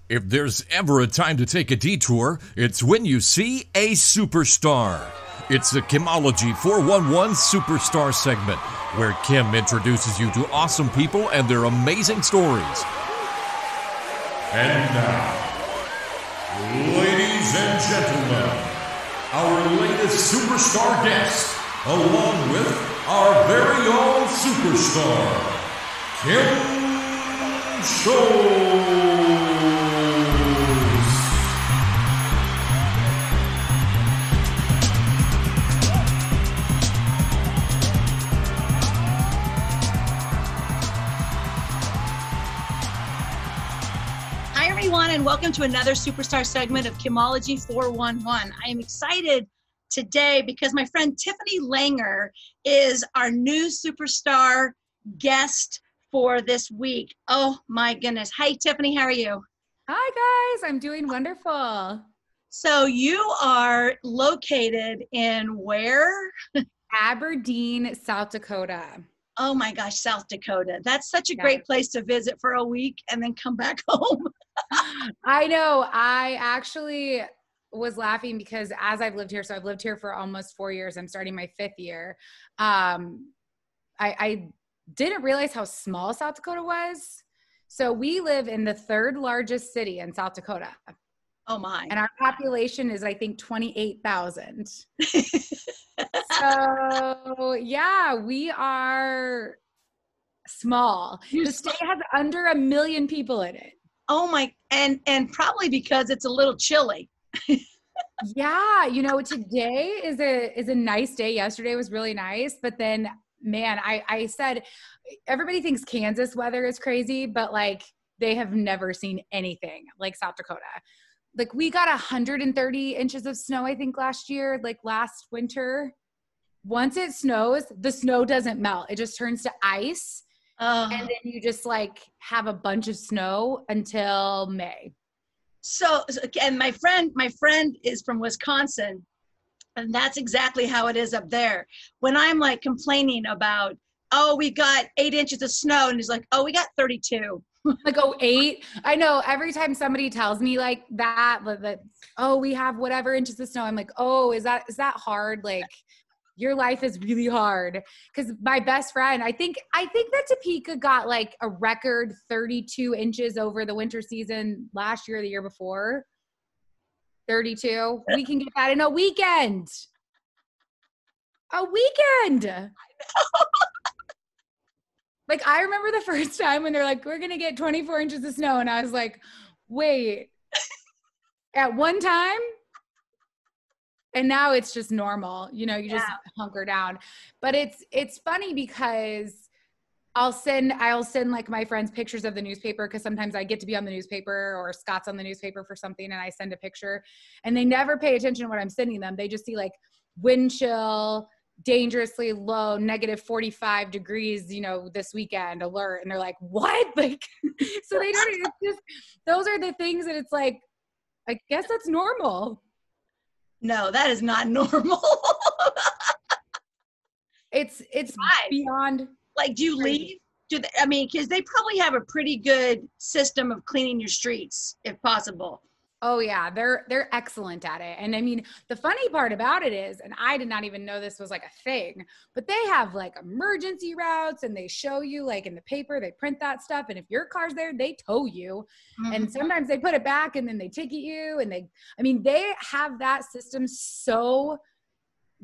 If there's ever a time to take a detour, it's when you see a superstar. It's the Kimology 411 Superstar segment, where Kim introduces you to awesome people and their amazing stories. And now, ladies and gentlemen, our latest superstar guest, along with our very own superstar, Kim Show. Everyone, and welcome to another superstar segment of Kimology 411. I am excited today because my friend Tiffany Langer is our new superstar guest for this week. Oh my goodness. Hey Tiffany, how are you? Hi guys, I'm doing wonderful. So you are located in where? Aberdeen, South Dakota. Oh my gosh, South Dakota. That's such a great place to visit for a week and then come back home. I know. I actually was laughing because as I've lived here, so I've lived here for almost 4 years. I'm starting my 5th year. I didn't realize how small South Dakota was. So we live in the 3rd largest city in South Dakota. Oh my. And our population is, I think, 28,000. So yeah, we are small. The state has under 1 million people in it. Oh my, and probably because it's a little chilly. Yeah, you know, today is a nice day. Yesterday was really nice, but then man, I said everybody thinks Kansas weather is crazy, but like they have never seen anything like South Dakota. Like we got 130 inches of snow, I think last year, like last winter. Once it snows, the snow doesn't melt. It just turns to ice. And then you just like have a bunch of snow until May. So, and my friend is from Wisconsin, and that's exactly how it is up there. When I'm like complaining about, oh, we got 8 inches of snow, and he's like, oh, we got 32. Like, oh, 8. I know every time somebody tells me like that, oh, we have whatever inches of snow. I'm like, oh, is that hard? Like, your life is really hard. Because my best friend, I think that Topeka got like a record 32 inches over the winter season last year or the year before. 32. We can get that in a weekend. A weekend. Like, I remember the first time when they're like, we're going to get 24 inches of snow. And I was like, wait, at one time? And now it's just normal, you know, you just hunker down. But it's funny because I'll send like my friends pictures of the newspaper because sometimes I get to be on the newspaper or Scott's on the newspaper for something and I send a picture and they never pay attention to what I'm sending them. They just see like wind chill, dangerously low, -45 degrees, you know, this weekend alert. And they're like, what? Like, so they don't, it's just, those are the things that it's like, I guess that's normal. No, that is not normal. It's beyond. Like, do you leave? I mean, because they probably have a pretty good system of cleaning your streets, if possible. Oh yeah, they're excellent at it. And I mean, the funny part about it is, and I did not even know this was like a thing, but they have like emergency routes and they show you like in the paper, they print that stuff. And if your car's there, they tow you. Mm-hmm. And sometimes they put it back and then they ticket you. And they have that system so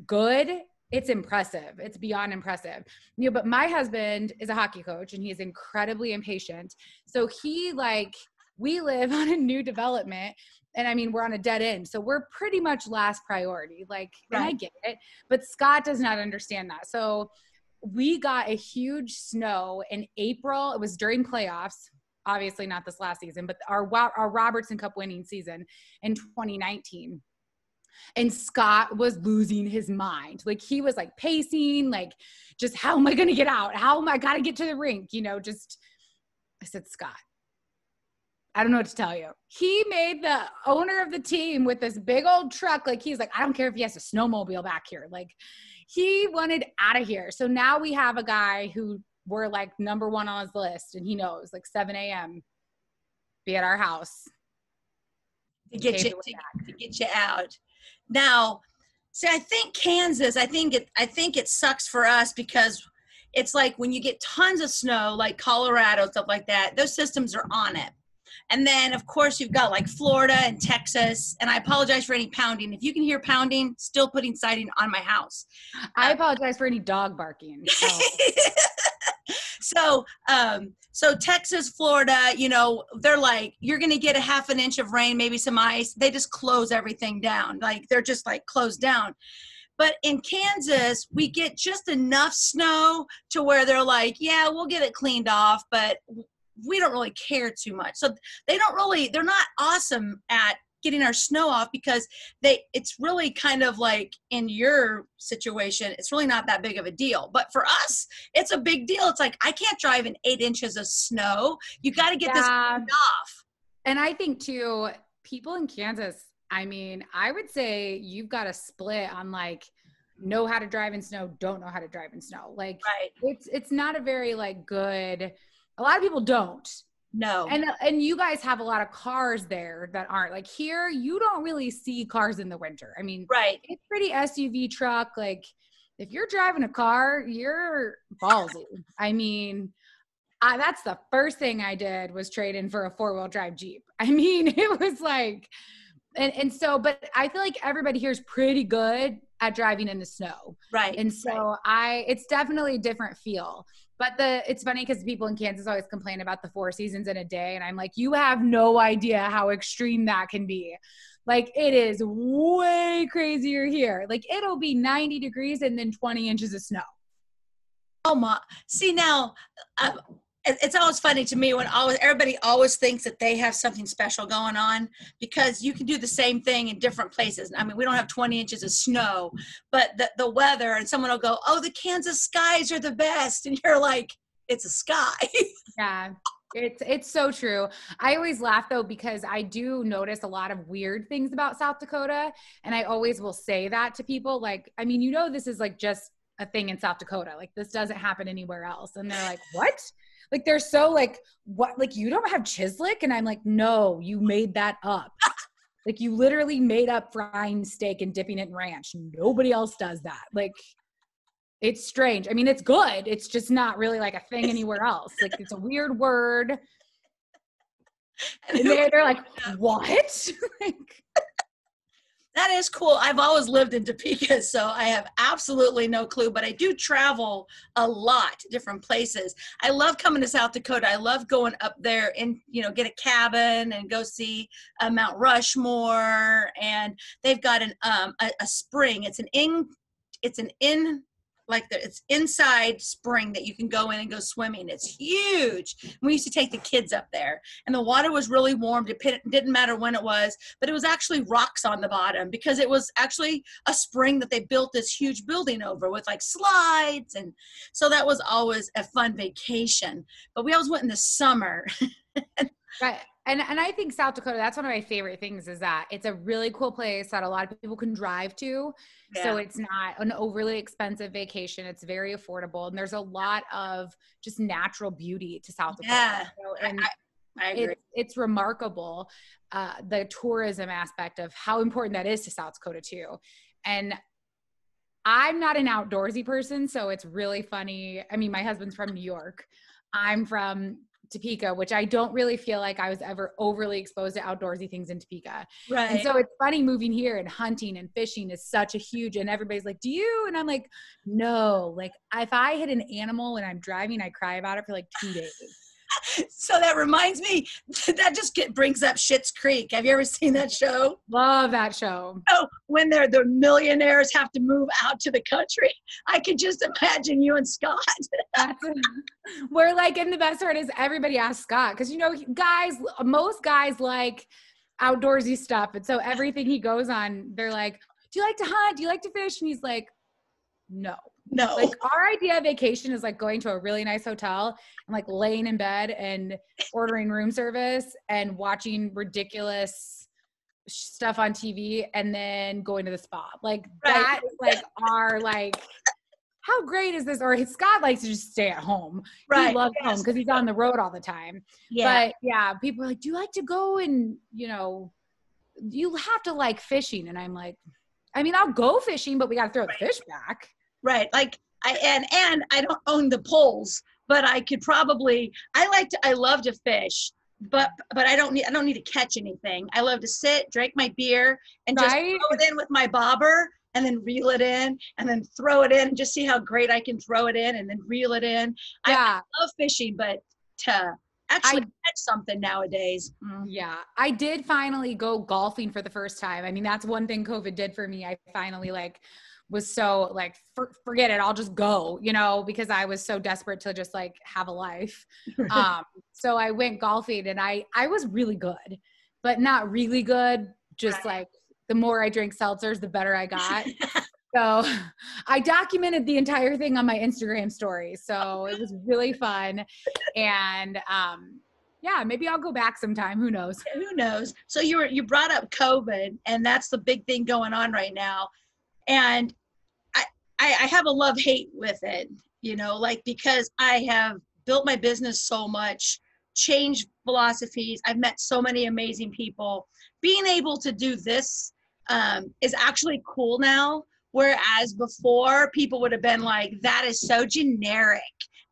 good. It's impressive. It's beyond impressive. You know, but my husband is a hockey coach and he is incredibly impatient. So we live on a new development and I mean, we're on a dead end. So we're pretty much last priority. Like, right. And I get it, but Scott does not understand that. So we got a huge snow in April. It was during playoffs, obviously not this last season, but our Robertson Cup winning season in 2019. And Scott was losing his mind. Like he was like pacing, like just how am I going to get out? How am I got to get to the rink? You know, I said, Scott, I don't know what to tell you. He made the owner of the team with this big old truck. Like he's like, I don't care if he has a snowmobile back here. Like he wanted out of here. So now we have a guy who we're like number one on his list and he knows like 7 a.m. be at our house. to get you to get you out. Now, see, I think Kansas, I think it sucks for us because it's like when you get tons of snow, like Colorado, stuff like that, those systems are on it. And then, of course, you've got like Florida and Texas. And I apologize for any pounding. If you can hear pounding, still putting siding on my house. I apologize for any dog barking. So, so Texas, Florida, you know, they're like, you're going to get a half an inch of rain, maybe some ice. They just close everything down. Like they're just like closed down. But in Kansas, we get just enough snow to where they're like, yeah, we'll get it cleaned off, but we don't really care too much. So they're not awesome at getting our snow off because it's really kind of like in your situation, it's really not that big of a deal. But for us, it's a big deal. It's like, I can't drive in 8 inches of snow. You got to get this cleaned off. And I think too, people in Kansas, I mean, I would say you've got a split on like, know how to drive in snow, don't know how to drive in snow. Like it's not a very like good, a lot of people don't. No. And you guys have a lot of cars there that aren't like here. You don't really see cars in the winter. I mean, it's pretty SUV truck. Like if you're driving a car, you're ballsy. I mean, that's the first thing I did was trade in for a 4-wheel drive Jeep. I mean, it was like, and so, but I feel like everybody here is pretty good at driving in the snow. Right. And so it's definitely a different feel. But it's funny because people in Kansas always complain about the 4 seasons in a day. And I'm like, you have no idea how extreme that can be. Like it is way crazier here. Like it'll be 90 degrees and then 20 inches of snow. Oh my, see now, it's always funny to me when everybody always thinks that they have something special going on because you can do the same thing in different places. I mean, we don't have 20 inches of snow, but the weather, and someone will go, oh, the Kansas skies are the best. And you're like, it's a sky. Yeah, it's so true. I always laugh though, because I do notice a lot of weird things about South Dakota. And I always will say that to people. Like, I mean, you know, this is like just a thing in South Dakota. Like this doesn't happen anywhere else. And they're like, what? Like, they're so like, what, like, you don't have Chislik? And I'm like, no, you made that up. Like, you literally made up frying steak and dipping it in ranch. Nobody else does that. Like, it's strange. I mean, it's good. It's just not really like a thing anywhere else. Like, it's a weird word. And they're like, what? Like, that is cool. I've always lived in Topeka, so I have absolutely no clue, but I do travel a lot to different places. I love coming to South Dakota. I love going up there and, you know, get a cabin and go see Mount Rushmore. And they've got a spring. It's inside spring that you can go in and go swimming. It's huge. We used to take the kids up there and the water was really warm. It didn't matter when it was, but it was actually rocks on the bottom because it was actually a spring that they built this huge building over with like slides. And so that was always a fun vacation, but we always went in the summer. Right. And I think South Dakota, that's one of my favorite things is that it's a really cool place that a lot of people can drive to. Yeah. So it's not an overly expensive vacation. It's very affordable. And there's a lot of just natural beauty to South Dakota. Yeah, so, and I agree. It's remarkable, the tourism aspect of how important that is to South Dakota too. And I'm not an outdoorsy person, so it's really funny. I mean, my husband's from New York. I'm from Topeka, which I don't really feel like I was ever overly exposed to outdoorsy things in Topeka. Right. And so it's funny moving here, and hunting and fishing is such a huge, and everybody's like, do you? And I'm like, no, like if I hit an animal and I'm driving, I cry about it for like 2 days. So that reminds me, that just brings up Schitt's Creek. Have you ever seen that show? Love that show. Oh, when the millionaires have to move out to the country. I could just imagine you and Scott. We're like, and the best part is everybody asks Scott, because, you know, most guys like outdoorsy stuff. And so everything he goes on, they're like, do you like to hunt? Do you like to fish? And he's like, no. Like our idea of vacation is like going to a really nice hotel and like laying in bed and ordering room service and watching ridiculous stuff on TV and then going to the spa. Like that is like our like, how great is this? Or Scott likes to just stay at home. Right. He loves home because he's on the road all the time. Yeah. But yeah, people are like, do you like to go and, you know, you have to like fishing. And I'm like, I mean, I'll go fishing, but we got to throw the fish back. Right. Like and I don't own the poles, but I could probably, I love to fish, but I don't need to catch anything. I love to sit, drink my beer, and just Right? throw it in with my bobber and then reel it in and then throw it in and just see how great I can throw it in and then reel it in. Yeah. I love fishing, but to actually catch something nowadays. Yeah. I did finally go golfing for the first time. I mean, that's one thing COVID did for me. I finally like was so like, forget it. I'll just go, you know, because I was so desperate to just like have a life. So I went golfing and I was really good, but not really good. Just like the more I drank seltzers, the better I got. So I documented the entire thing on my Instagram story. So it was really fun. And, yeah, maybe I'll go back sometime. Who knows? Who knows? So you brought up COVID, and that's the big thing going on right now. And I have a love-hate with it, you know, like, because I have built my business so much, changed philosophies. I've met so many amazing people. Being able to do this is actually cool now. Whereas before, people would have been like, that is so generic.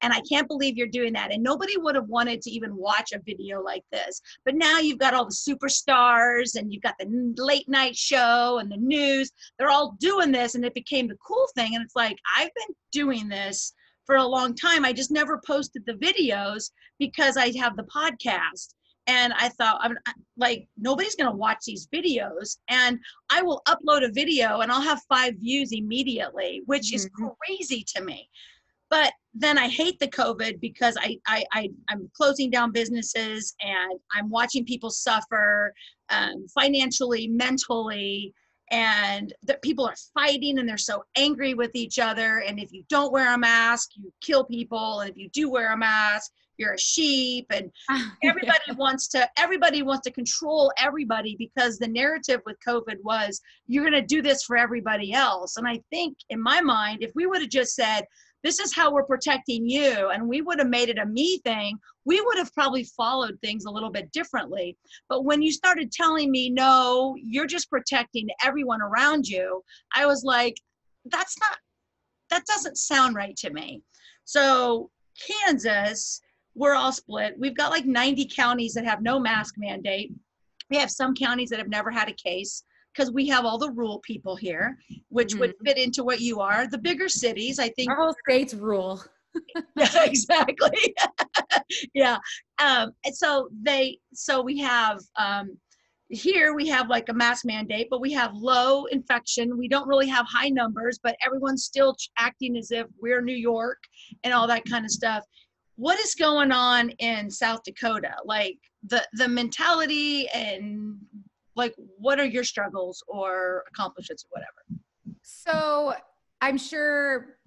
And I can't believe you're doing that. And nobody would have wanted to even watch a video like this. But now you've got all the superstars and you've got the late night show and the news. They're all doing this, and it became the cool thing. And it's like, I've been doing this for a long time. I just never posted the videos because I have the podcast. And I thought, I'm like, nobody's going to watch these videos. And I will upload a video and I'll have 5 views immediately, which is crazy to me. But then I hate the COVID because I'm closing down businesses and I'm watching people suffer financially, mentally, and that people are fighting and they're so angry with each other. And if you don't wear a mask, you kill people. And if you do wear a mask, you're a sheep. And everybody wants to control everybody, because the narrative with COVID was, you're going to do this for everybody else. And I think in my mind, if we would have just said, this is how we're protecting you, and we would have made it a me thing, we would have probably followed things a little bit differently. But when you started telling me, no, you're just protecting everyone around you, I was like, that doesn't sound right to me. So Kansas, we're all split. We've got like 90 counties that have no mask mandate. We have some counties that have never had a case, because we have all the rural people here, which would fit into what you are. The bigger cities, I think. Our whole state's rural. Yeah, exactly. Yeah. So we have, here we have like a mask mandate, but we have low infection. We don't really have high numbers, but everyone's still acting as if we're New York and all that kind of stuff. What is going on in South Dakota? Like the mentality, and like, what are your struggles or accomplishments or whatever? So I'm sure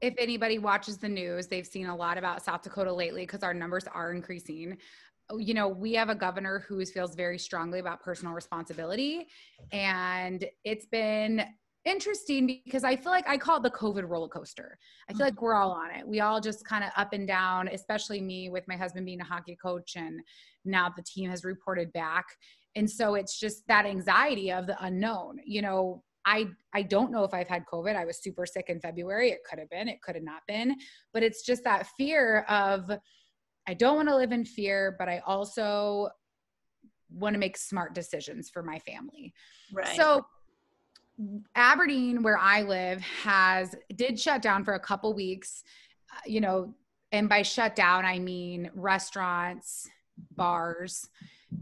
if anybody watches the news, they've seen a lot about South Dakota lately, because our numbers are increasing. You know, we have a governor who feels very strongly about personal responsibility. And it's been interesting because I feel like I call it the COVID roller coaster. I feel like we're all on it. We all just kind of up and down, especially me with my husband being a hockey coach. And now the team has reported back. And so it's just that anxiety of the unknown. You know, I don't know if I've had COVID. I was super sick in February. It could have been, it could have not been, but it's just that fear of, I don't want to live in fear, but I also want to make smart decisions for my family. Right. So Aberdeen, where I live, did shut down for a couple weeks, you know, and by shut down, I mean restaurants, bars,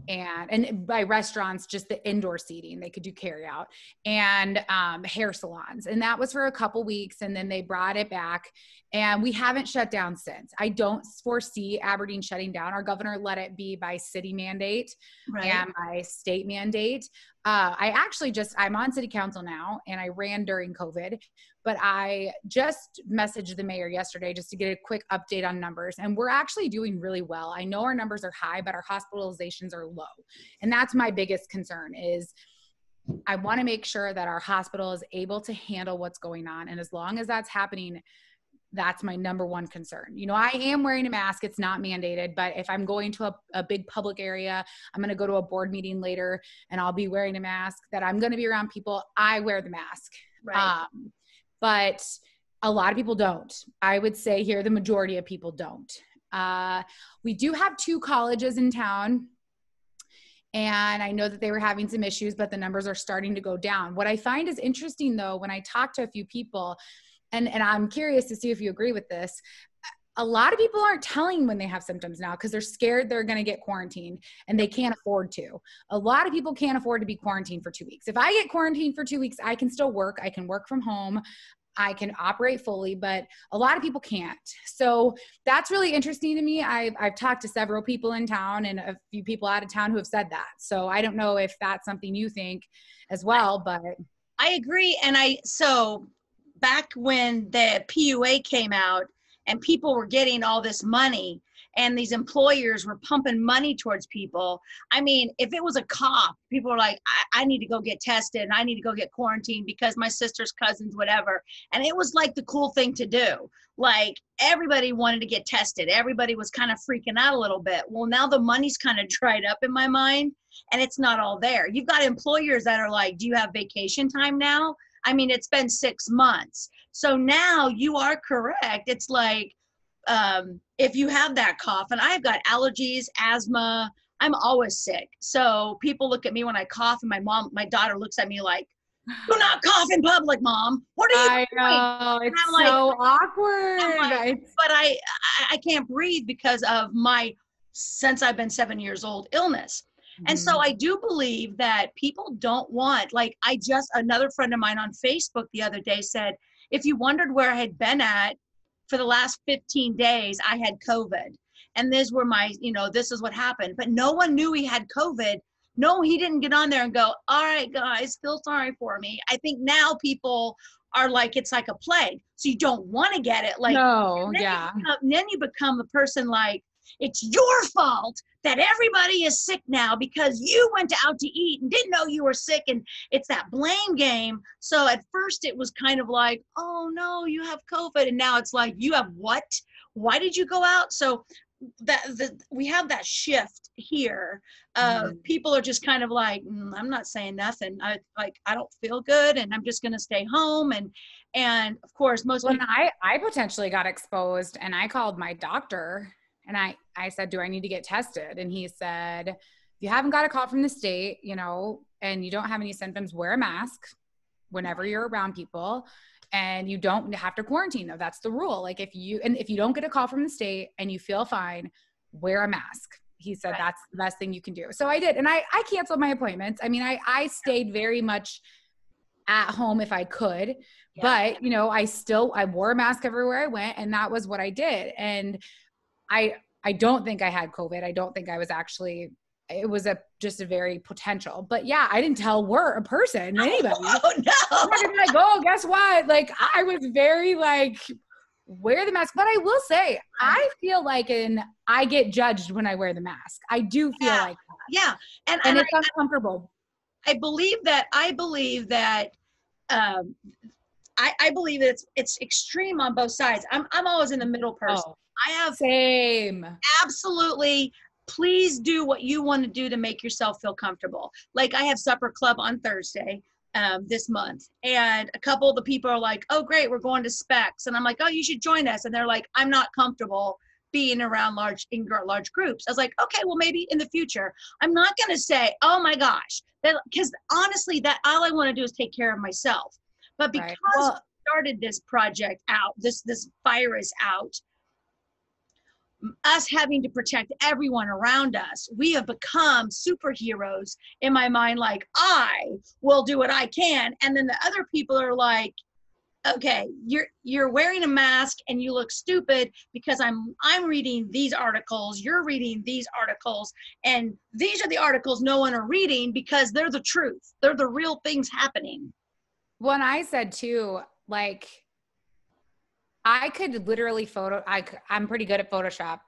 and by restaurants, just the indoor seating. They could do carry out, and hair salons. And that was for a couple weeks. And then they brought it back, and we haven't shut down since. I don't foresee Aberdeen shutting down. Our governor let it be by city mandate and by state mandate. I'm on city council now, and I ran during COVID, but I just messaged the mayor yesterday just to get a quick update on numbers. And we're actually doing really well. I know our numbers are high, but our hospitalizations are low. And that's my biggest concern is I want to make sure that our hospital is able to handle what's going on. And as long as that's happening, That's my number one concern. You know, I am wearing a mask. It's not mandated, but if I'm going to a big public area, I'm going to go to a board meeting later and I'll be wearing a mask, that I'm going to be around people, I wear the mask. Right. But a lot of people don't. I would say here, the majority of people don't. We do have 2 colleges in town, and I know that they were having some issues, but the numbers are starting to go down. What I find is interesting, though, when I talk to a few people, and I'm curious to see if you agree with this, a lot of people aren't telling when they have symptoms now because they're scared they're going to get quarantined and they can't afford to. A lot of people can't afford to be quarantined for 2 weeks. If I get quarantined for 2 weeks, I can still work. I can work from home. I can operate fully, but a lot of people can't. So that's really interesting to me. I've talked to several people in town and a few people out of town who have said that. So I don't know if that's something you think as well, but I agree. And so back when the PUA came out and people were getting all this money and these employers were pumping money towards people, I mean, if it was a cough, people were like, I need to go get tested and I need to go get quarantined because my sister's cousins, whatever. And it was like the cool thing to do. Like everybody wanted to get tested. Everybody was kind of freaking out a little bit. Well, now the money's kind of dried up in my mind and it's not all there. You've got employers that are like, do you have vacation time now? I mean, it's been 6 months. So now you are correct. It's like, if you have that cough, and I've got allergies, asthma, I'm always sick. So people look at me when I cough and my daughter looks at me like, do not cough in public, Mom. What are you doing? I know, it's I'm like, so awkward. But I can't breathe because of since I've been 7 years old, illness. And so I do believe that people don't want, like another friend of mine on Facebook the other day said, if you wondered where I had been at for the last 15 days, I had COVID. And these were this is what happened. But no one knew he had COVID. No, he didn't get on there and go, all right, guys, feel sorry for me. I think now people are like, it's like a plague. So you don't want to get it. Like, no, yeah. Then you become the person like, it's your fault that everybody is sick now because you went out to eat and didn't know you were sick. And it's that blame game. So at first it was kind of like, oh no, you have COVID. And now it's like, you have what? Why did you go out? So we have that shift here. People are just kind of like, I'm not saying nothing. I don't feel good and I'm just going to stay home. And of course, when I potentially got exposed and I called my doctor and I said, do I need to get tested? And he said, if you haven't got a call from the state, and you don't have any symptoms, wear a mask whenever you're around people. And you don't have to quarantine though. That's the rule. Like if you don't get a call from the state and you feel fine, wear a mask. He said, right. That's the best thing you can do. So I did. And I canceled my appointments. I mean, I stayed very much at home if I could, but I wore a mask everywhere I went, and that was what I did. And I don't think I had COVID. I don't think I was actually, it was just a very potential, but yeah, I didn't tell a person, anybody. Oh no. I'm not gonna be like, oh, guess what? Like I was very like, wear the mask. But I will say, I feel like I get judged when I wear the mask. I do feel like that. Yeah. And it's uncomfortable. I believe that it's extreme on both sides. I'm always in the middle person. Oh, I have same. Absolutely. Please do what you want to do to make yourself feel comfortable. Like I have supper club on Thursday this month, and a couple of the people are like, oh great, we're going to Specs. And I'm like, oh, you should join us. And they're like, I'm not comfortable being around large groups. I was like, okay, well maybe in the future. I'm not going to say, oh my gosh, because honestly, that all I want to do is take care of myself. But because we started this project out, this virus out, us having to protect everyone around us, we have become superheroes in my mind. Like, I will do what I can. And then the other people are like, okay, you're wearing a mask and you look stupid because I'm reading these articles, you're reading these articles, and these are the articles no one are reading because they're the truth. They're the real things happening. When I said too, like, I could literally I'm pretty good at Photoshop.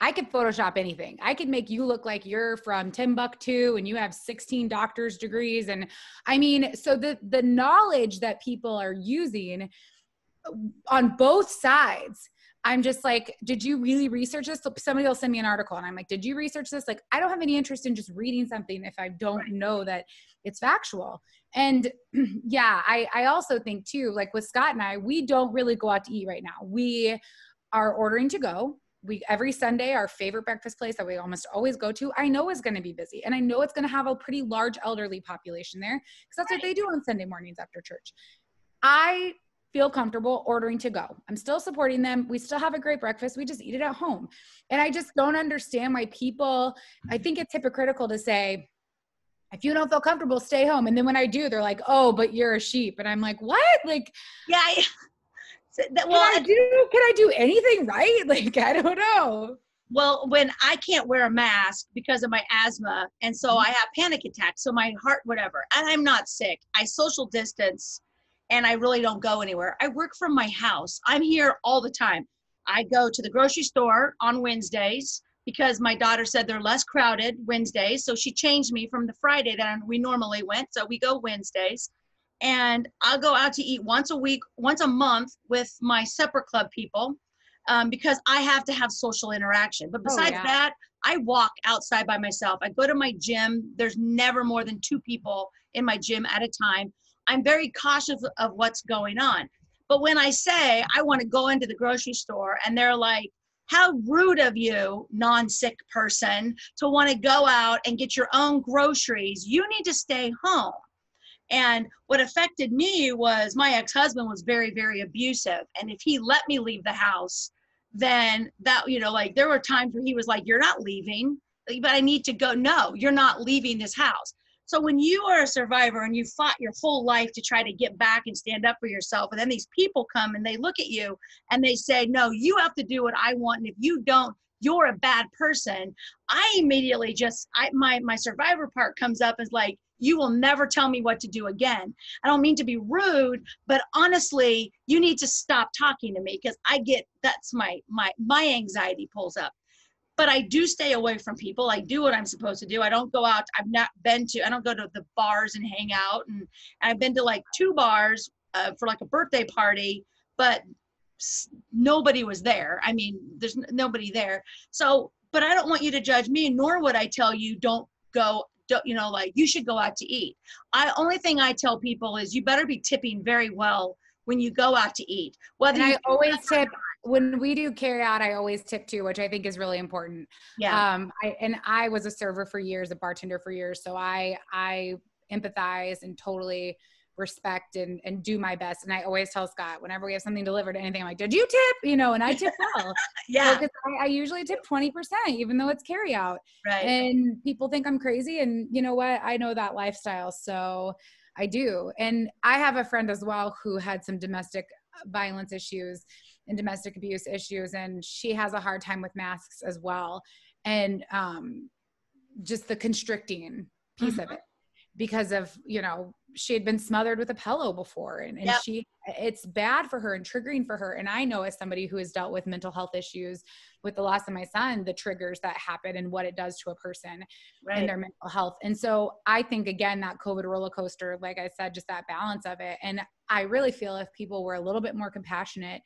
I could Photoshop anything. I could make you look like you're from Timbuktu and you have 16 doctor's degrees. And I mean, so the knowledge that people are using on both sides, I'm just like, did you really research this? Somebody will send me an article and I'm like, did you research this? Like, I don't have any interest in just reading something if I don't know that it's factual. And yeah, I also think too, like with Scott and I, we don't really go out to eat right now. We are ordering to go. Every Sunday, our favorite breakfast place that we almost always go to, I know is going to be busy. And I know it's going to have a pretty large elderly population there because that's what they do on Sunday mornings after church. I feel comfortable ordering to go. I'm still supporting them. We still have a great breakfast. We just eat it at home. And I just don't understand why people, I think it's hypocritical to say, if you don't feel comfortable, stay home. And then when I do, they're like, oh, but you're a sheep. And I'm like, what? Like, yeah. Can I do anything right? Like, I don't know. Well, when I can't wear a mask because of my asthma, and so I have panic attacks, so my heart, whatever, and I'm not sick, I social distance, and I really don't go anywhere. I work from my house. I'm here all the time. I go to the grocery store on Wednesdays because my daughter said they're less crowded Wednesdays, so she changed me from the Friday that we normally went, so we go Wednesdays. And I'll go out to eat once a week, once a month with my supper club people because I have to have social interaction. But besides that, I walk outside by myself. I go to my gym. There's never more than 2 people in my gym at a time. I'm very cautious of what's going on. But when I say I want to go into the grocery store and they're like, how rude of you, non-sick person, to want to go out and get your own groceries. You need to stay home. And what affected me was my ex-husband was very, very abusive. And if he let me leave the house, then that, like there were times where he was like, you're not leaving, but I need to go. No, you're not leaving this house. So when you are a survivor and you fought your whole life to try to get back and stand up for yourself, and then these people come and they look at you and they say, no, you have to do what I want. And if you don't, you're a bad person. I immediately my survivor part comes up as like, you will never tell me what to do again. I don't mean to be rude, but honestly, you need to stop talking to me because that's my anxiety pulls up. But I do stay away from people. I do what I'm supposed to do. I don't go out. I don't go to the bars and hang out. And I've been to like 2 bars for like a birthday party, but nobody was there. I mean, there's nobody there. So, but I don't want you to judge me, nor would I tell you don't go. Like you should go out to eat. Only thing I tell people is you better be tipping very well when you go out to eat. I always tip when we do carry out. I always tip too, which I think is really important. Yeah. I was a server for years, a bartender for years, so I empathize and totally respect and do my best. And I always tell Scott whenever we have something delivered, anything, I'm like, did you tip? And I tip well. Yeah. Because I usually tip 20%, even though it's carry out. Right. And people think I'm crazy. And you know what? I know that lifestyle. So I do. And I have a friend as well who had some domestic violence issues and domestic abuse issues. And she has a hard time with masks as well. And just the constricting piece of it because of, she had been smothered with a pillow before and yep. It's bad for her and triggering for her. And I know as somebody who has dealt with mental health issues with the loss of my son, the triggers that happen and what it does to a person and their mental health. And so I think, again, that COVID roller coaster, like I said, just that balance of it. And I really feel if people were a little bit more compassionate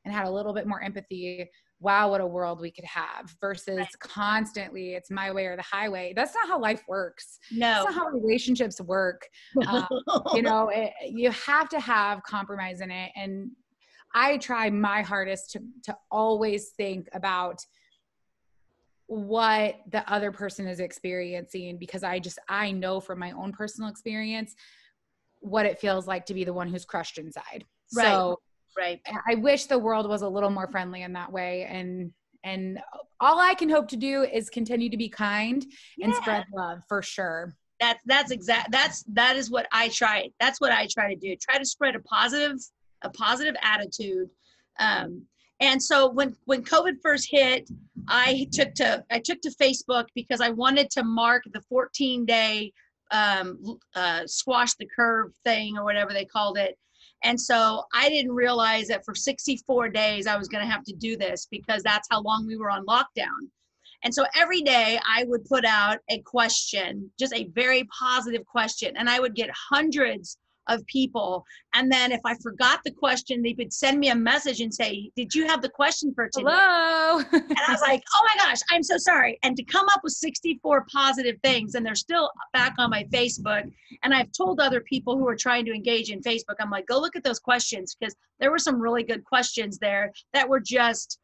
and had a little bit more empathy, wow, what a world we could have versus constantly it's my way or the highway. That's not how life works. No. That's not how relationships work. You have to have compromise in it. And I try my hardest to always think about what the other person is experiencing, because I know from my own personal experience what it feels like to be the one who's crushed inside. Right. So right. I wish the world was a little more friendly in that way. And all I can hope to do is continue to be kind and spread love for sure. That is what I try. That's what I try to do. Try to spread a positive attitude. And so when COVID first hit, I took to Facebook because I wanted to mark the 14-day squash the curve thing or whatever they called it. And so I didn't realize that for 64 days I was going to have to do this because that's how long we were on lockdown. And so every day I would put out a question, just a very positive question. And I would get hundreds of people. And then if I forgot the question, they would send me a message and say, did you have the question for today? Hello. And I was like, oh my gosh, I'm so sorry. And to come up with 64 positive things, and they're still back on my Facebook. And I've told other people who are trying to engage in Facebook, I'm like, go look at those questions, because there were some really good questions there that were just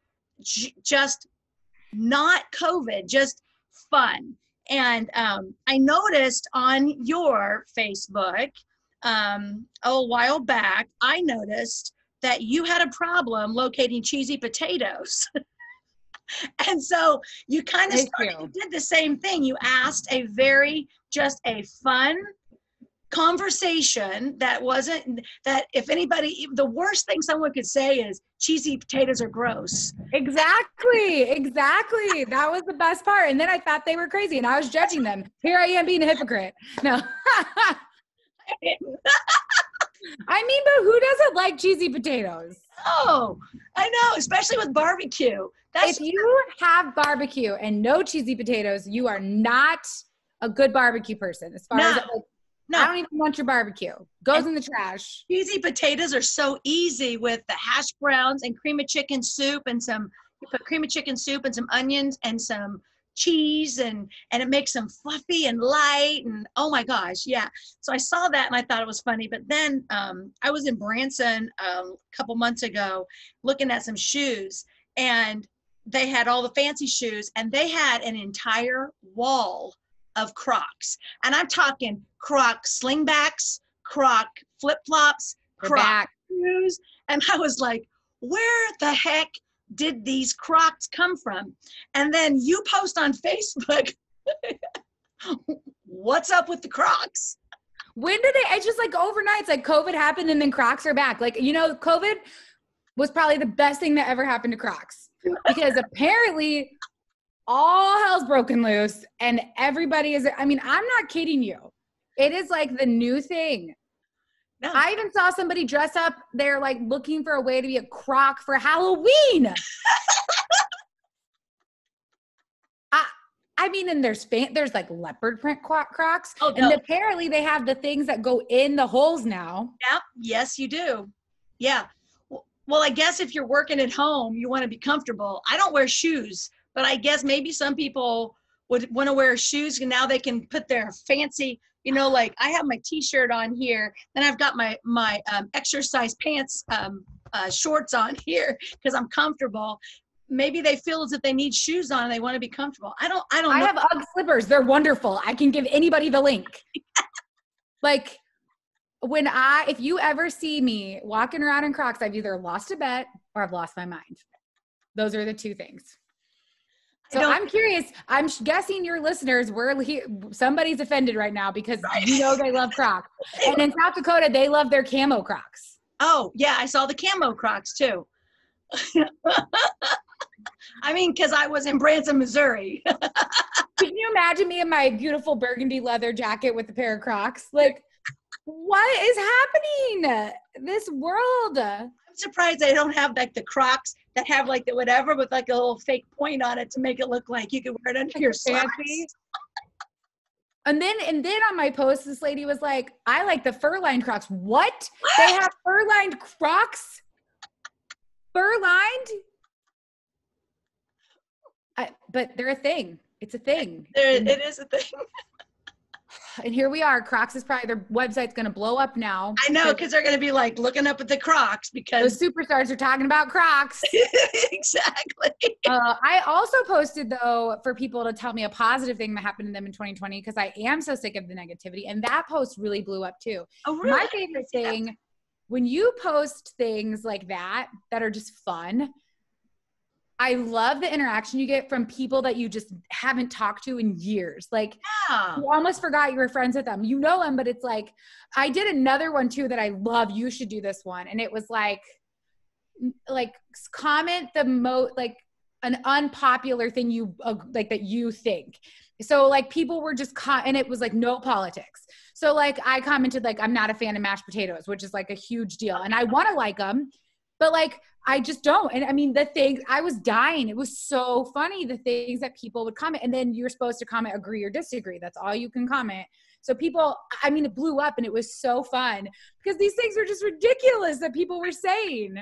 not COVID, just fun. And I noticed on your Facebook a while back, I noticed that you had a problem locating cheesy potatoes. And so you kind of you did the same thing. You asked just a fun conversation that if anybody, the worst thing someone could say is cheesy potatoes are gross. Exactly. That was the best part. And then I thought they were crazy and I was judging them. Here I am being a hypocrite. No. I mean, but who doesn't like cheesy potatoes? Oh, I know, especially with barbecue. If you have barbecue and no cheesy potatoes, you are not a good barbecue person. As far as I don't even want your barbecue. Goes in the trash. Cheesy potatoes are so easy with the hash browns and cream of chicken soup and you put cream of chicken soup and some onions and some cheese and it makes them fluffy and light, and oh my gosh, yeah. So I saw that and I thought it was funny. But then I was in Branson a couple months ago looking at some shoes, and they had all the fancy shoes, and they had an entire wall of Crocs. And I'm talking Croc slingbacks, Croc flip-flops, Croc shoes. And I was like, where the heck did these Crocs come from? And then you post on Facebook, what's up with the Crocs? When did it's just like overnight, it's like COVID happened and then Crocs are back. Like, COVID was probably the best thing that ever happened to Crocs, because apparently all hell's broken loose and everybody I'm not kidding you. It is like the new thing. No. I even saw somebody dress up. They're like looking for a way to be a Croc for Halloween. And there's like leopard print Crocs. Oh, no. And apparently they have the things that go in the holes now. Yeah. Yes, you do. Yeah. Well, I guess if you're working at home, you want to be comfortable. I don't wear shoes, but I guess maybe some people would want to wear shoes, and now they can put their fancy, like I have my t-shirt on here, then I've got my exercise pants, shorts on here because I'm comfortable. Maybe they feel as if they need shoes on and they want to be comfortable. I don't know. I have UGG slippers. They're wonderful. I can give anybody the link. Like if you ever see me walking around in Crocs, I've either lost a bet or I've lost my mind. Those are the two things. So I'm curious. I'm guessing your listeners somebody's offended right now because they love Crocs. And in South Dakota, they love their camo Crocs. Oh, yeah. I saw the camo Crocs too. Because I was in Branson, Missouri. Can you imagine me in my beautiful burgundy leather jacket with a pair of Crocs? Like, what is happening? This world. I'm surprised they don't have like the Crocs that have like the whatever with like a little fake point on it to make it look like you could wear it under your socks. And then on my post, this lady was like, I like the fur-lined Crocs. What? They have fur-lined Crocs? Fur-lined? But they're a thing. It's a thing. It is a thing. And here we are. Crocs is probably, their website's going to blow up now. I know, because they're going to be like looking up at the Crocs because those superstars are talking about Crocs. Exactly. I also posted, though, for people to tell me a positive thing that happened to them in 2020, because I am so sick of the negativity. And that post really blew up too. Oh, really? My favorite thing, when you post things like that are just fun, I love the interaction you get from people that you just haven't talked to in years. Like, you almost forgot you were friends with them. You know them, but it's like, I did another one too that I love. You should do this one. And it was like comment like an unpopular thing like that you think. So like people were just and it was like no politics. So like I commented like, I'm not a fan of mashed potatoes, which is like a huge deal. And I want to like them, but like, I just don't. And the things, I was dying. It was so funny, the things that people would comment. And then you're supposed to comment, agree or disagree. That's all you can comment. So people, I mean, it blew up and it was so fun because these things were just ridiculous that people were saying.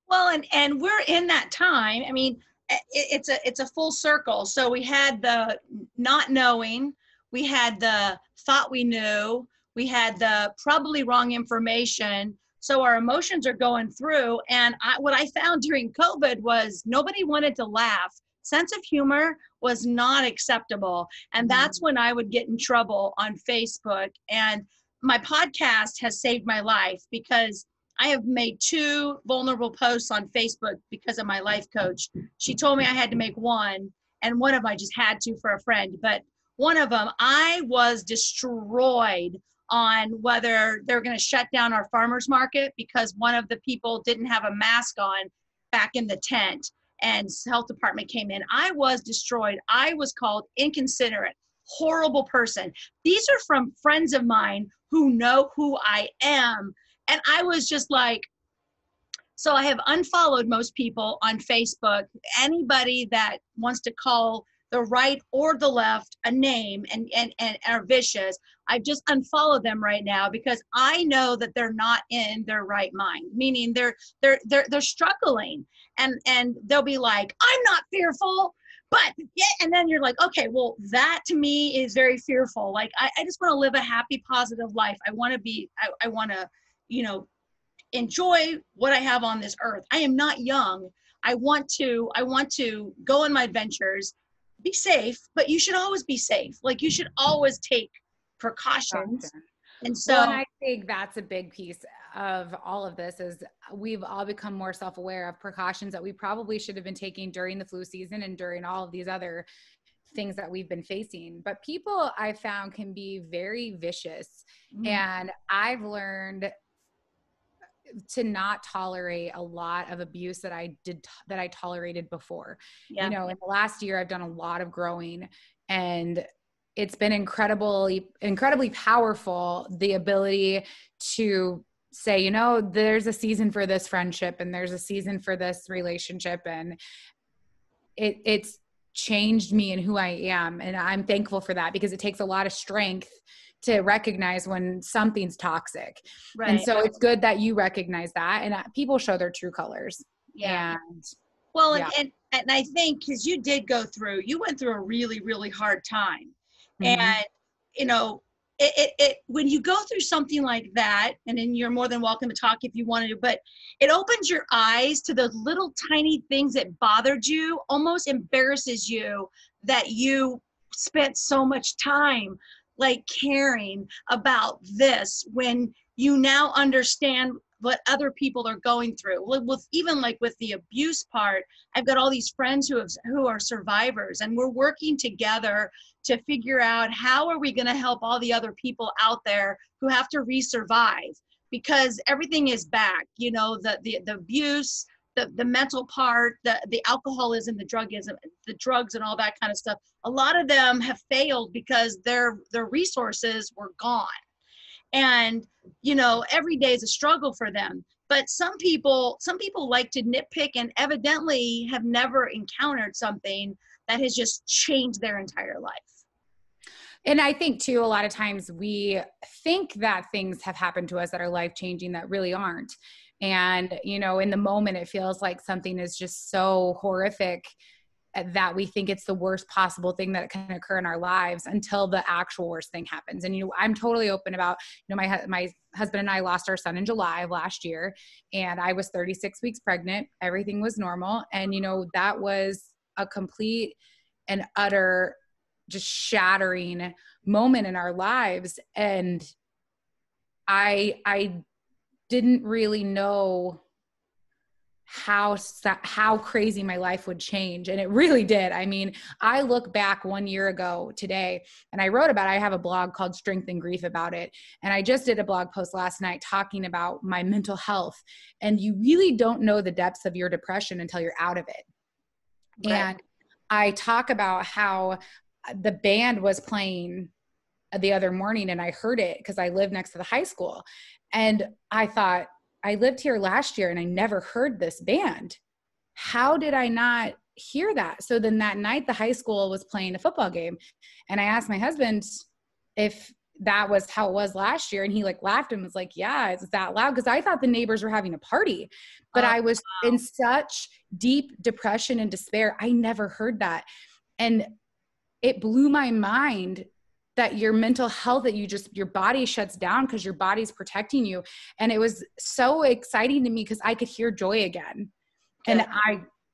Well, and we're in that time. I mean, it's a full circle. So we had the not knowing, we had the thought we knew, we had the probably wrong information. So our emotions are going through. And what I found during COVID was nobody wanted to laugh. Sense of humor was not acceptable. And that's when I would get in trouble on Facebook. And my podcast has saved my life because I have made 2 vulnerable posts on Facebook because of my life coach. She told me I had to make one, and one of them I just had to for a friend. But one of them, I was destroyed on whether they're going to shut down our farmers market because one of the people didn't have a mask on back in the tent, and health department came in. I was destroyed. I was called inconsiderate, horrible person. These are from friends of mine who know who I am. And I was just like, so I have unfollowed most people on Facebook. Anybody that wants to call the right or the left a name and are vicious, I've just unfollowed them right now because I know that they're not in their right mind, meaning they're struggling, and they'll be like, I'm not fearful. But yeah, and then you're like, okay, well, that to me is very fearful. Like, I just want to live a happy, positive life. I want to, enjoy what I have on this earth. I am not young. I want to go on my adventures, be safe, but you should always be safe. Like, you should always take precautions. And so, well, and I think that's a big piece of all of this is we've all become more self-aware of precautions that we probably should have been taking during the flu season and during all of these other things that we've been facing. But people, I found, can be very vicious. And I've learned to not tolerate a lot of abuse that I tolerated before. yeah. In the last year, I've done a lot of growing, and it's been incredibly powerful, the ability to say, there's a season for this friendship and there's a season for this relationship. And it's changed me and who I am. And I'm thankful for that because it takes a lot of strength to recognize when something's toxic. Right. And so it's good that you recognize that, and people show their true colors. Yeah. And well, yeah. And I think because you went through a really, really hard time. And, when you go through something like that, and then you're more than welcome to talk if you want to, but it opens your eyes to those little tiny things that bothered you, almost embarrasses you that you spent so much time like caring about this when you now understand what other people are going through. With even like with the abuse part, I've got all these friends who are survivors, and we're working together to figure out how are we going to help all the other people out there who have to re-survive, because everything is back. The abuse, the mental part, the alcoholism, the drugs and all that kind of stuff. A lot of them have failed because their resources were gone. And, every day is a struggle for them. But some people like to nitpick and evidently have never encountered something that has just changed their entire life. And I think too, a lot of times we think that things have happened to us that are life-changing that really aren't. And, in the moment, it feels like something is just so horrific that we think it's the worst possible thing that can occur in our lives until the actual worst thing happens. And, I'm totally open about, my husband and I lost our son in July of last year, and I was 36 weeks pregnant. Everything was normal. And, that was a complete and utter just shattering moment in our lives. And I didn't really know how crazy my life would change. And it really did. I mean, I look back 1 year ago today, and I have a blog called Strength and Grief about it. And I just did a blog post last night talking about my mental health. And you really don't know the depths of your depression until you're out of it. Right. And I talk about how the band was playing the other morning, and I heard it because I live next to the high school. And I thought, I lived here last year and I never heard this band. How did I not hear that? So then that night, the high school was playing a football game. And I asked my husband if that was how it was last year. And he like laughed and was like, yeah, it's that loud. Cause I thought the neighbors were having a party, but I was in such deep depression and despair. I never heard that. And it blew my mind that your mental health, that your body shuts down because your body's protecting you. And it was so exciting to me because I could hear joy again. And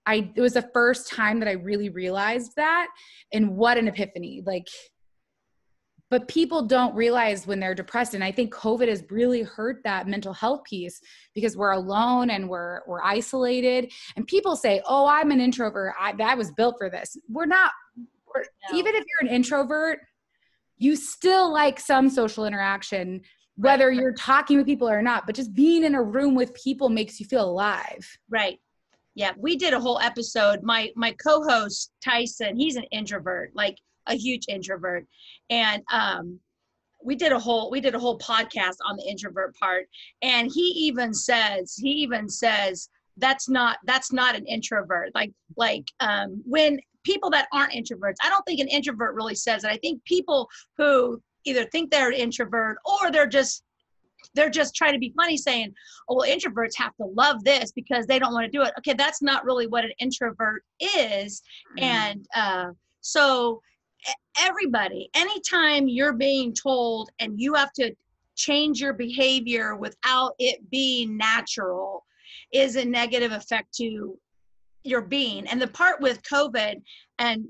it was the first time that I really realized that, and what an epiphany. Like, but people don't realize when they're depressed. And I think COVID has really hurt that mental health piece because we're alone and we're isolated. And people say, oh, I'm an introvert. I was built for this. We're not. No. Even if you're an introvert, you still like some social interaction, whether you're talking with people or not, but just being in a room with people makes you feel alive. Right. Yeah. We did a whole episode. My co-host Tyson, he's an introvert, like a huge introvert. And we did a whole podcast on the introvert part. And he even says that's not an introvert. When people that aren't introverts, I don't think an introvert really says it. I think people who either think they're an introvert or they're just trying to be funny, saying, oh, well, introverts have to love this because they don't want to do it. Okay, that's not really what an introvert is. And so everybody, anytime you're being told and you have to change your behavior without it being natural, is a negative effect to your being. And the part with COVID, and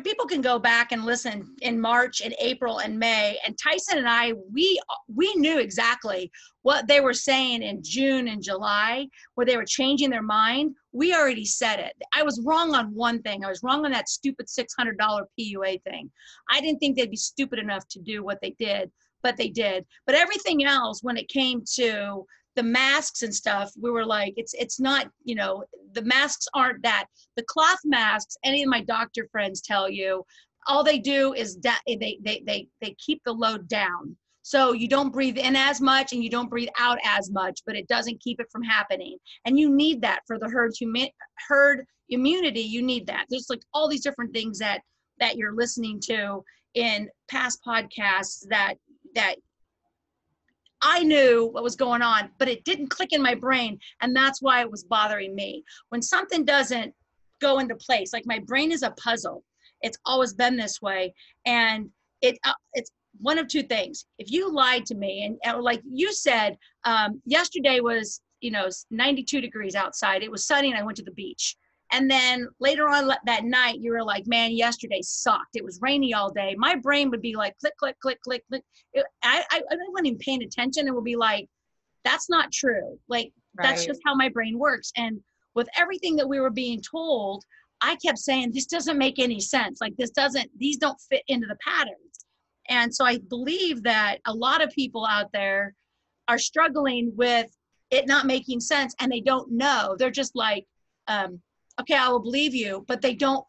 people can go back and listen in March and April and May, and Tyson and I, we knew exactly what they were saying in June and July, where they were changing their mind. We already said it. I was wrong on one thing. I was wrong on that stupid $600 PUA thing. I didn't think they'd be stupid enough to do what they did, but they did. But everything else, when it came to the masks and stuff, we were like, it's not, the masks aren't that. The cloth masks, any of my doctor friends tell you, all they do is they keep the load down. So you don't breathe in as much and you don't breathe out as much, but it doesn't keep it from happening. And you need that for the herd immunity. You need that. There's like all these different things that you're listening to in past podcasts that I knew what was going on, but it didn't click in my brain. And that's why it was bothering me. When something doesn't go into place, like my brain is a puzzle. It's always been this way. And it's one of two things. If you lied to me, and like you said, yesterday was, 92 degrees outside. It was sunny and I went to the beach. And then later on that night, you were like, man, yesterday sucked. It was rainy all day. My brain would be like, click, click, click, click, click. I wasn't even paying attention. It would be like, that's not true. Like, That's just how my brain works. And with everything that we were being told, I kept saying, this doesn't make any sense. Like, these don't fit into the patterns. And so I believe that a lot of people out there are struggling with it not making sense, and they don't know. They're just like, okay, I will believe you, but they don't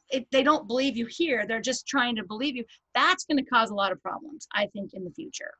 believe you here. They're just trying to believe you. That's going to cause a lot of problems, I think, in the future.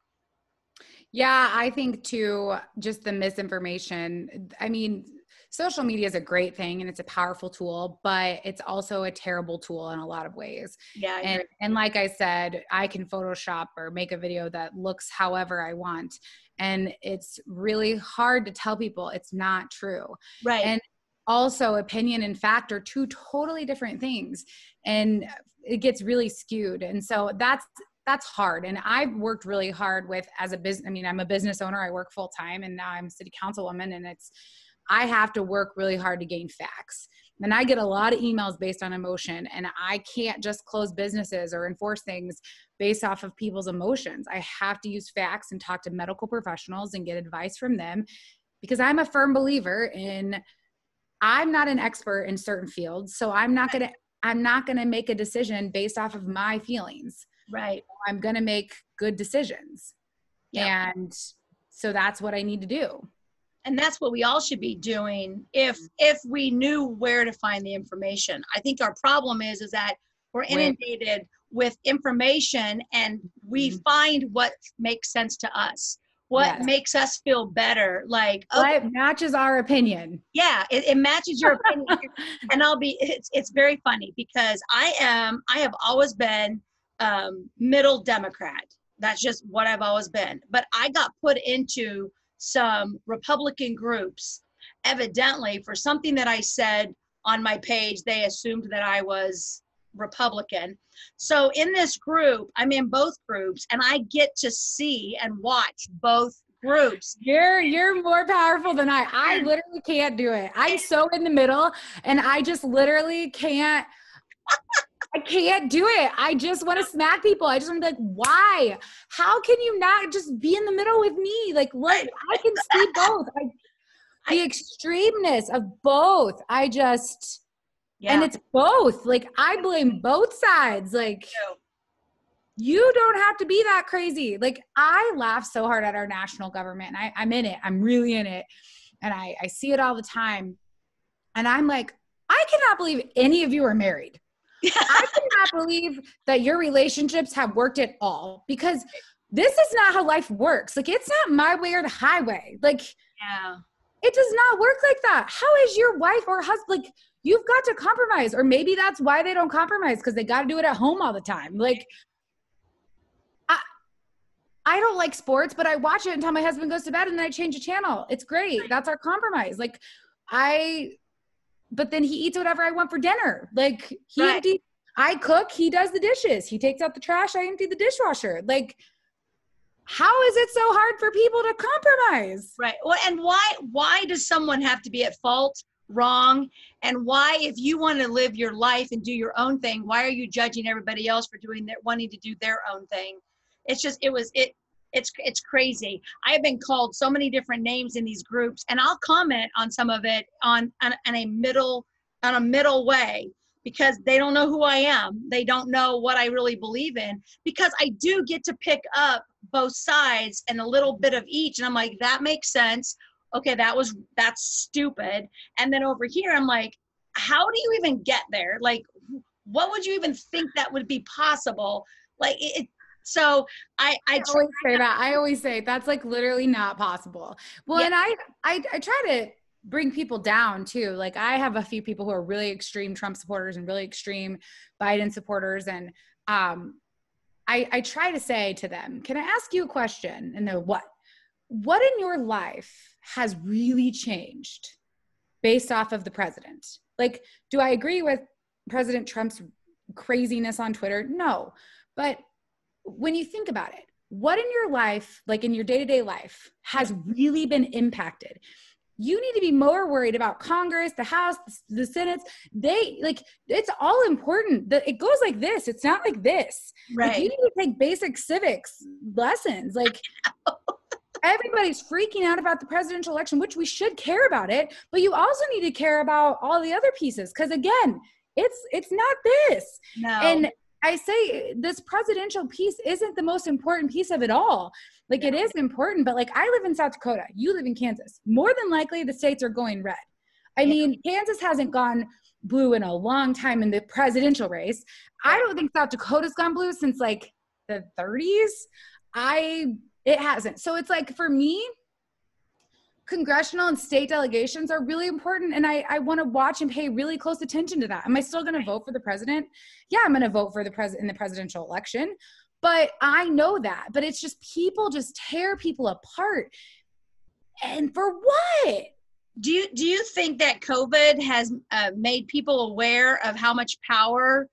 Yeah, I think too, just the misinformation. I mean, social media is a great thing and it's a powerful tool, but it's also a terrible tool in a lot of ways. Yeah. And like I said, I can Photoshop or make a video that looks however I want. And it's really hard to tell people it's not true. Right. And also, opinion and fact are two totally different things, and it gets really skewed. And so that's hard. And I've worked really hard with, as a business, I mean, I'm a business owner, I work full time, and now I'm a city councilwoman, and I have to work really hard to gain facts. And I get a lot of emails based on emotion, and I can't just close businesses or enforce things based off of people's emotions. I have to use facts and talk to medical professionals and get advice from them, because I'm a firm believer in, I'm not an expert in certain fields, so I'm not going to make a decision based off of my feelings. Right. I'm going to make good decisions. Yep. And so that's what I need to do. And that's what we all should be doing if we knew where to find the information. I think our problem is that we're inundated with information, and we find what makes sense to us. What makes us feel better, like what matches our opinion. Yeah, it matches your opinion. And it's very funny because I have always been middle Democrat. That's just what I've always been. But I got put into some Republican groups, evidently for something that I said on my page. They assumed that I was Republican. So in this group, I'm in both groups, and I get to see and watch both groups. You're more powerful than I literally can't do it. I'm so in the middle, and I just literally can't. I can't do it. I just want to smack people. I just want to be like, why? How can you not just be in the middle with me? Like, what? I can see both. The extremeness of both. And it's both. Like, I blame both sides. Like, you don't have to be that crazy. Like, I laugh so hard at our national government. And I'm in it. I'm really in it. And I see it all the time. And I'm like, I cannot believe any of you are married. I cannot believe that your relationships have worked at all, because this is not how life works. Like, it's not my way or the highway. Like, it does not work like that. How is your wife or husband? Like, you've got to compromise, or maybe that's why they don't compromise, because they got to do it at home all the time. Like, I don't like sports, but I watch it until my husband goes to bed, and then I change the channel. It's great. That's our compromise. Like, but then he eats whatever I want for dinner. Like, I cook, he does the dishes. He takes out the trash, I empty the dishwasher. Like, how is it so hard for people to compromise? Right. Well, and why does someone have to be at fault, wrong? And why, if you want to live your life and do your own thing, why are you judging everybody else for wanting to do their own thing? It's just, it's crazy. I have been called so many different names in these groups, and I'll comment on some of it on a middle way, because they don't know who I am. They don't know what I really believe in, because I do get to pick up both sides and a little bit of each. And I'm like, that makes sense. Okay, that's stupid. And then over here, I'm like, how do you even get there? Like, what would you even think that would be possible? Like, so I always say that. I always say that's like literally not possible. Well, and I try to bring people down too. Like, I have a few people who are really extreme Trump supporters and really extreme Biden supporters. And I try to say to them, can I ask you a question? And they're, what in your life has really changed based off of the president? Like, do I agree with President Trump's craziness on Twitter? No. But when you think about it, what in your life, like in your day-to-day life, has really been impacted? You need to be more worried about Congress, the House, the Senate. It's all important. It goes like this. It's not like this. Right. Like, you need to take basic civics lessons. Like, everybody's freaking out about the presidential election, which we should care about it, but you also need to care about all the other pieces. Because again, it's not this. No. And I say this presidential piece isn't the most important piece of it all. Like, it is important, but like, I live in South Dakota, you live in Kansas. More than likely the states are going red. I mean, Kansas hasn't gone blue in a long time in the presidential race. I don't think South Dakota's gone blue since like the 30s. It hasn't. So it's like, for me, congressional and state delegations are really important. And I want to watch and pay really close attention to that. Am I still going to vote for the president? Yeah, I'm going to vote for the president in the presidential election. But I know that. But it's just, people just tear people apart. And for what? Do you think that COVID has made people aware of how much power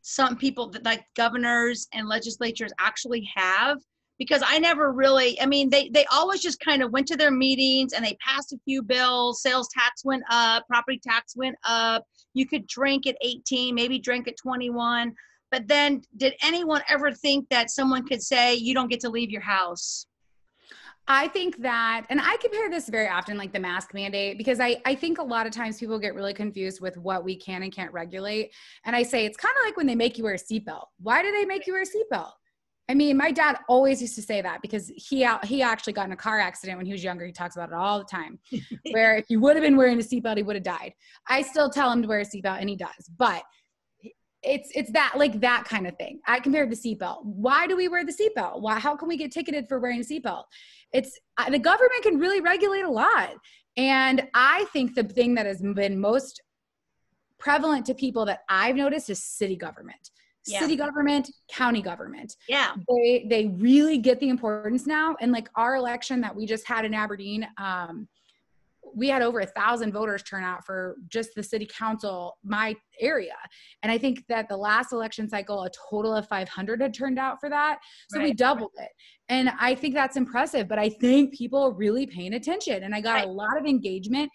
some people, like governors and legislatures, actually have? Because I never really, I mean, they always just kind of went to their meetings and they passed a few bills. Sales tax went up, property tax went up. You could drink at 18, maybe drink at 21. But then did anyone ever think that someone could say, you don't get to leave your house? I think that, and I compare this very often, like the mask mandate, because I think a lot of times people get really confused with what we can and can't regulate. And I say, it's kind of like when they make you wear a seatbelt. Why do they make you wear a seatbelt? I mean, my dad always used to say that, because he actually got in a car accident when he was younger. He talks about it all the time, where if he would have been wearing a seatbelt, he would have died. I still tell him to wear a seatbelt, and he does. But it's that, like, that kind of thing. I compared the seatbelt. Why do we wear the seatbelt? How can we get ticketed for wearing a seatbelt? The government can really regulate a lot. And I think the thing that has been most prevalent to people that I've noticed is city government. Yeah. City government, county government. Yeah. They really get the importance now. And like our election that we just had in Aberdeen, we had over 1,000 voters turn out for just the city council, my area. And I think that the last election cycle, a total of 500 had turned out for that. So we doubled it. And I think that's impressive, but I think people are really paying attention, and I got a lot of engagement.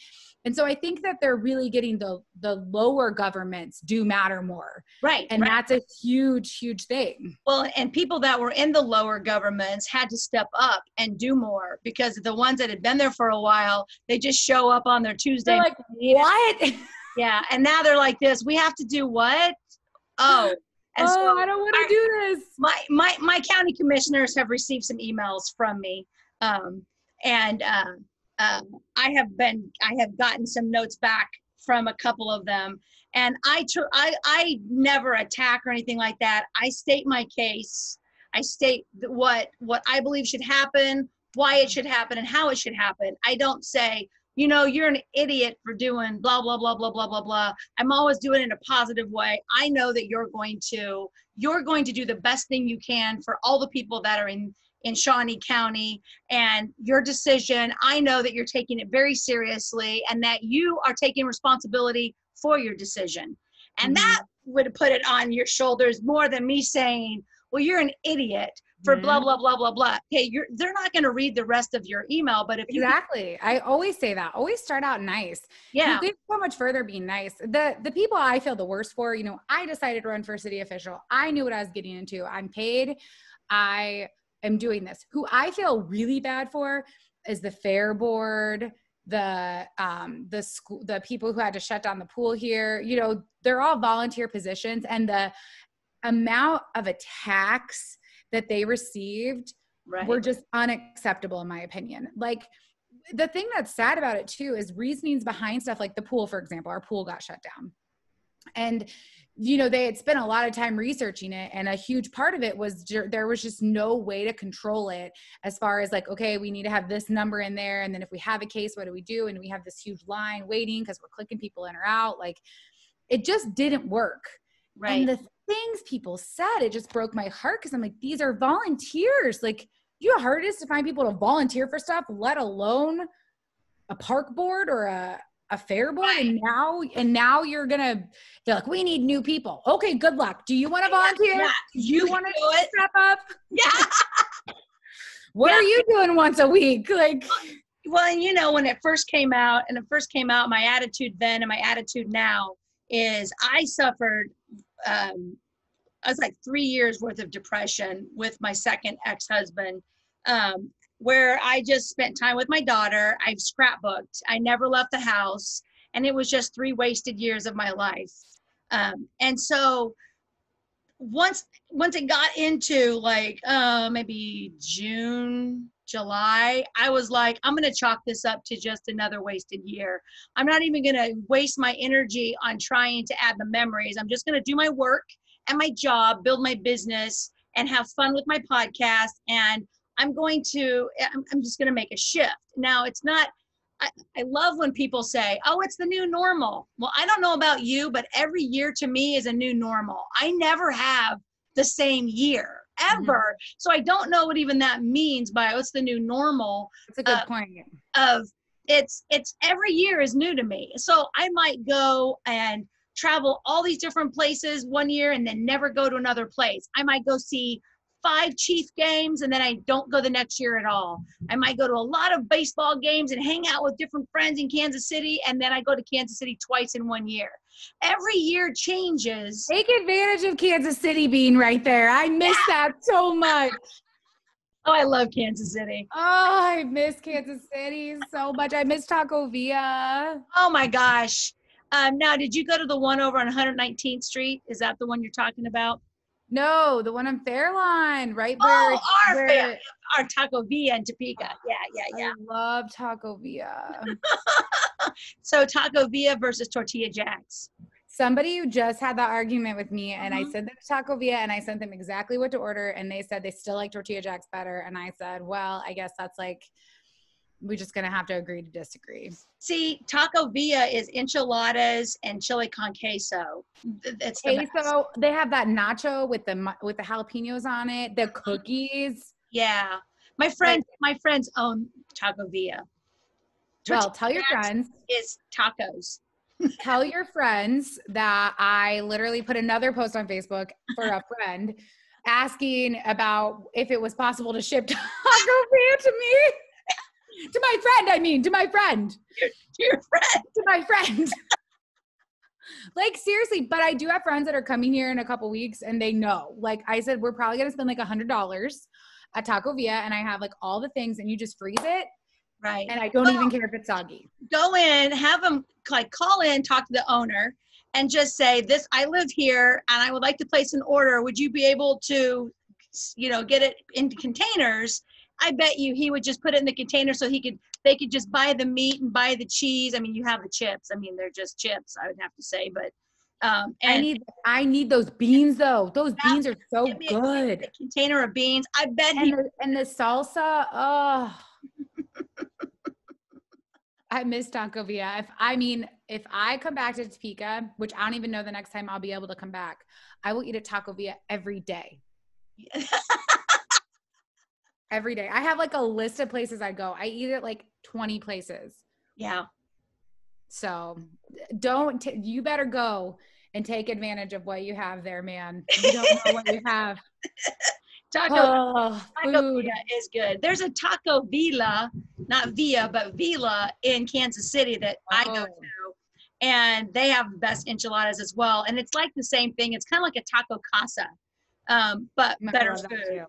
And so I think that they're really getting the lower governments do matter more. Right. And that's a huge, huge thing. Well, and people that were in the lower governments had to step up and do more, because the ones that had been there for a while, they just show up on their Tuesday. They're like, what? Yeah. And now they're like this, we have to do what? Oh, and so I don't want to do this. My county commissioners have received some emails from me. I have gotten some notes back from a couple of them, and I never attack or anything like that. I state my case. I state what I believe should happen, why it should happen, and how it should happen. I don't say, you're an idiot for doing blah, blah, blah, blah, blah, blah, blah. I'm always doing it in a positive way. I know that you're going to do the best thing you can for all the people that are in Shawnee County, and your decision, I know that you're taking it very seriously, and that you are taking responsibility for your decision. And that would put it on your shoulders more than me saying, well, you're an idiot for blah, blah, blah, blah, blah. Okay, they're not going to read the rest of your email, but if you— Exactly. I always say that. Always start out nice. Yeah. You get so much further being nice. The people I feel the worst for, I decided to run for city official. I knew what I was getting into. I'm paid. I am doing this. Who I feel really bad for is the fair board, the school, the people who had to shut down the pool here. They're all volunteer positions, and the amount of attacks that they received were just unacceptable, in my opinion. Like, the thing that's sad about it too is reasonings behind stuff like the pool, for example. Our pool got shut down, and they had spent a lot of time researching it, and a huge part of it was there was just no way to control it, as far as like, okay, we need to have this number in there, and then if we have a case, what do we do? And we have this huge line waiting because we're clicking people in or out. Like, it just didn't work. Right. And the things people said, it just broke my heart, because I'm like, these are volunteers. Like, you know how hard it is to find people to volunteer for stuff, let alone a park board or a fair board. And now they're like, we need new people. Okay, good luck. Do you want to volunteer? Yeah. You want to step up? Yeah. What are you doing once a week? Like, well, and when it first came out, my attitude then and my attitude now is I suffered, I was like 3 years worth of depression with my second ex-husband, where I just spent time with my daughter. I've scrapbooked. I never left the house. And it was just 3 wasted years of my life. And so once it got into like maybe June, July, I was like, I'm going to chalk this up to just another wasted year. I'm not even going to waste my energy on trying to add the memories. I'm just going to do my work and my job, build my business, and have fun with my podcast. And I'm just going to make a shift. Now, it's not, I love when people say, oh, it's the new normal. Well, I don't know about you, but every year to me is a new normal. I never have the same year ever. So I don't know what even that means by what's the new normal. That's a good point. It's every year is new to me. So I might go and travel all these different places one year and then never go to another place. I might go see 5 Chief games and then I don't go the next year at all. I might go to a lot of baseball games and hang out with different friends in Kansas City, and then I go to Kansas City twice in 1 year. Every year changes. Take advantage of Kansas City being right there. I miss that so much. Oh, I love Kansas City. Oh, I miss Kansas City so much. I miss Taco Villa. Oh my gosh. Now, did you go to the one over on 119th Street? Is that the one you're talking about? No, the one on Fairlawn, right where our Taco Villa in Topeka. Yeah. I love Taco Villa. So Taco Villa versus Tortilla Jacks. Somebody who just had that argument with me, and I sent them to Taco Villa, and I sent them exactly what to order, and they said they still like Tortilla Jacks better. And I said, well, I guess that's like we're just going to have to agree to disagree. See, Taco Villa is enchiladas and chili con queso. It's the best. Queso, they have that nacho with the jalapenos on it, the cookies. Yeah. My friends own Taco Villa. Well, tell your friends. Is tacos. Tell your friends that I literally put another post on Facebook for a friend asking about if it was possible to ship Taco Villa to me. To my friend, to my friend. To your friend. To my friend. Like, seriously, but I do have friends that are coming here in a couple weeks and they know. Like I said, we're probably going to spend like $100 at Taco Villa, and I have like all the things, and you just freeze it. Right. And I don't even care if it's soggy. Go in, have them like call in, talk to the owner, and just say, "This, I live here and I would like to place an order. Would you be able to, get it into containers?" I bet you he would just put it in the container so they could just buy the meat and buy the cheese. I mean, you have the chips. I mean, they're just chips, I would have to say, but and I need those beans though. Those beans are so good. A container of beans. I bet and the salsa. Oh, I miss Taco Villa. If I come back to Topeka, which I don't even know the next time I'll be able to come back, I will eat at Taco Villa every day. Every day. I have like a list of places I go. I eat at like 20 places. Yeah. So you better go and take advantage of what you have there, man. You don't know what you have. Taco Villa is good. There's a Taco Villa, not Villa, but Villa in Kansas City that I go to. And they have the best enchiladas as well. And it's like the same thing. It's kind of like a taco casa, but better food.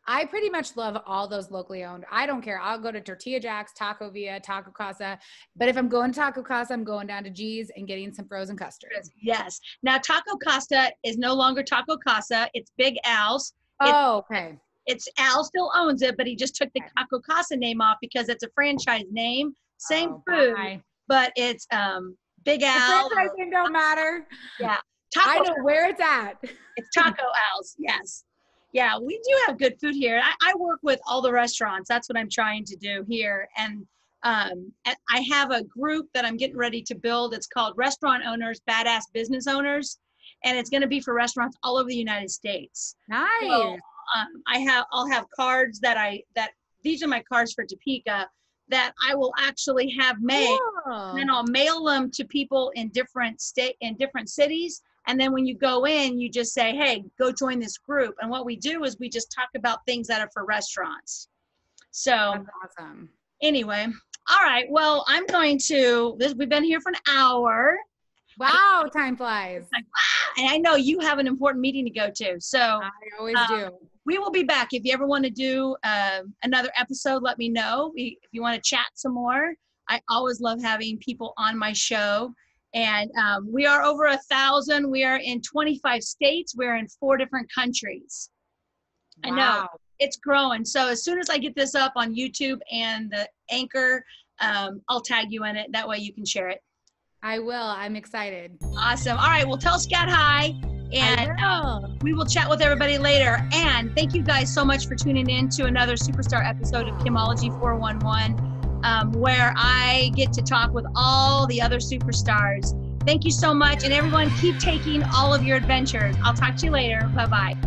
I pretty much love all those locally owned. I don't care. I'll go to Tortilla Jack's, Taco Villa, Taco Casa. But if I'm going to Taco Casa, I'm going down to G's and getting some frozen custard. Yes. Now, Taco Casa is no longer Taco Casa. It's Big Al's. Okay. It's Al still owns it, but he just took the Taco Casa name off because it's a franchise name. Same food, but it's Big Al. The franchise name don't matter. Yeah. I know where it's at. It's Taco Al's. Yes. Yeah, we do have good food here. I work with all the restaurants. That's what I'm trying to do here. And I have a group that I'm getting ready to build. It's called Restaurant Owners, Badass Business Owners. And it's going to be for restaurants all over the United States. Nice. So, I'll have cards that these are my cards for Topeka that I will actually have made. Cool. And then I'll mail them to people in different cities. And then when you go in, you just say, hey, go join this group. And what we do is we just talk about things that are for restaurants. So that's awesome. Anyway, all right. Well, we've been here for an hour. Wow, time flies. Like, wow. And I know you have an important meeting to go to. So I always do. We will be back. If you ever want to do another episode, let me know. If you want to chat some more, I always love having people on my show. And we are over 1,000. We are in 25 states. We're in 4 different countries. Wow. I know it's growing. So as soon as I get this up on YouTube and the Anchor, I'll tag you in it. That way you can share it. I will. I'm excited. Awesome. All right. Well, tell Scat hi. And we will chat with everybody later. And thank you guys so much for tuning in to another Superstar episode of Kimology 411. Where I get to talk with all the other superstars. Thank you so much. And everyone, keep taking all of your adventures. I'll talk to you later. Bye-bye.